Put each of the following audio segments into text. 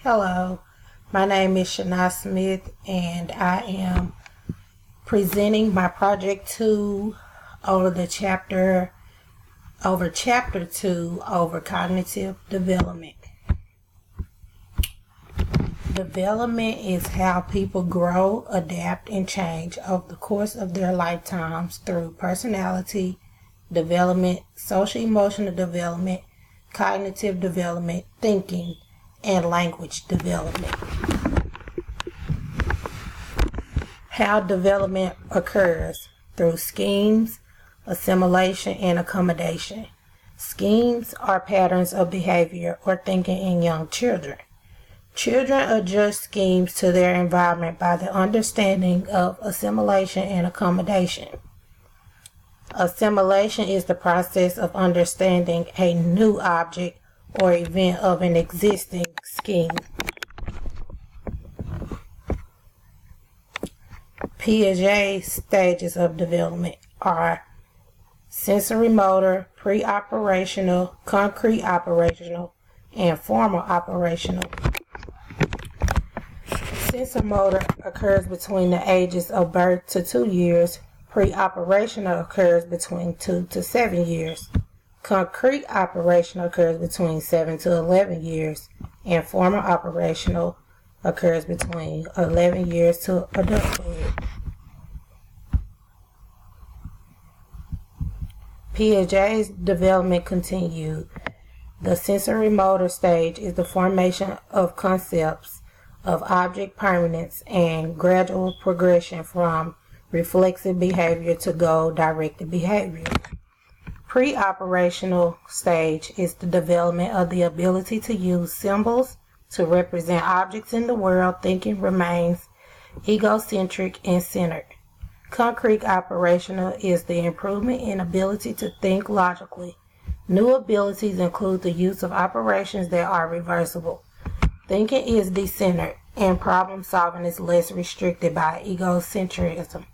Hello, my name is Shana Smith, and I am presenting my project 2 over chapter 2 over cognitive development. Development is how people grow, adapt, and change over the course of their lifetimes through personality development, social emotional development, cognitive development, thinking, and language development. How development occurs: through schemes, assimilation, and accommodation. Schemes are patterns of behavior or thinking in young children. Children adjust schemes to their environment by the understanding of assimilation and accommodation. Assimilation is the process of understanding a new object or event of an existing scheme. Piaget's stages of development are sensory motor, pre-operational, concrete operational, and formal operational. Sensomotor occurs between the ages of birth to 2 years. Pre-operational occurs between 2 to 7 years. Concrete operational occurs between 7 to 11 years. And formal operational occurs between 11 years to adulthood. Piaget's development continued. The sensory motor stage is the formation of concepts of object permanence and gradual progression from reflexive behavior to goal-directed behavior. Pre-operational stage is the development of the ability to use symbols to represent objects in the world. Thinking remains egocentric and centered. Concrete operational is the improvement in ability to think logically. New abilities include the use of operations that are reversible. Thinking is decentered, and problem solving is less restricted by egocentrism.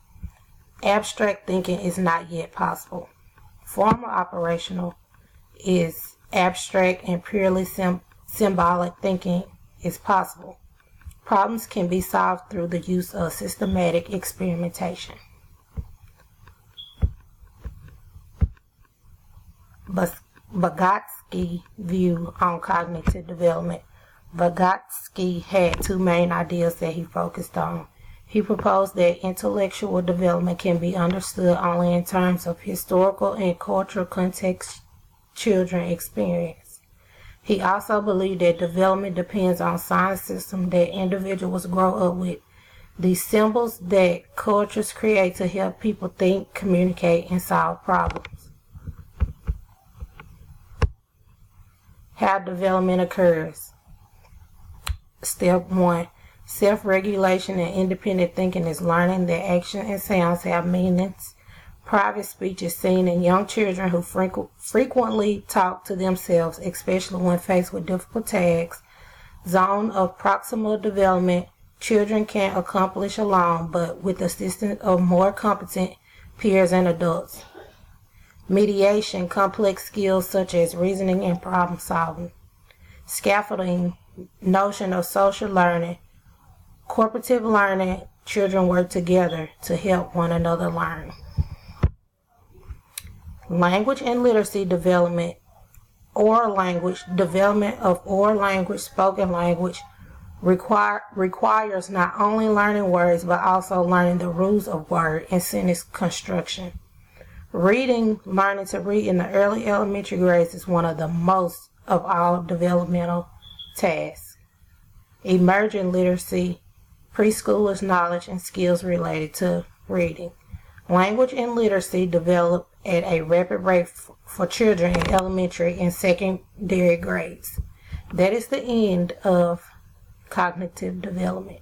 Abstract thinking is not yet possible. Formal operational is abstract and purely symbolic thinking is possible. Problems can be solved through the use of systematic experimentation. Vygotsky's view on cognitive development. Vygotsky had 2 main ideas that he focused on. He proposed that intellectual development can be understood only in terms of historical and cultural context children experience. He also believed that development depends on sign systems that individuals grow up with, the symbols that cultures create to help people think, communicate, and solve problems. How development occurs. Step 1. Self-regulation and independent thinking is learning that action and sounds have meanings. Private speech is seen in young children who frequently talk to themselves, especially when faced with difficult tasks. Zone of proximal development. Children can accomplish alone, but with the assistance of more competent peers and adults. Mediation. Complex skills such as reasoning and problem solving. Scaffolding. Notion of social learning. Cooperative learning. Children work together to help one another learn. Language and literacy development. Oral language. Development of oral language, spoken language, requires not only learning words but also learning the rules of word and sentence construction. Reading. Learning to read in the early elementary grades is one of the most of all developmental tasks. Emerging literacy. Preschoolers' knowledge and skills related to reading. Language and literacy develop at a rapid rate for children in elementary and secondary grades. That is the end of cognitive development.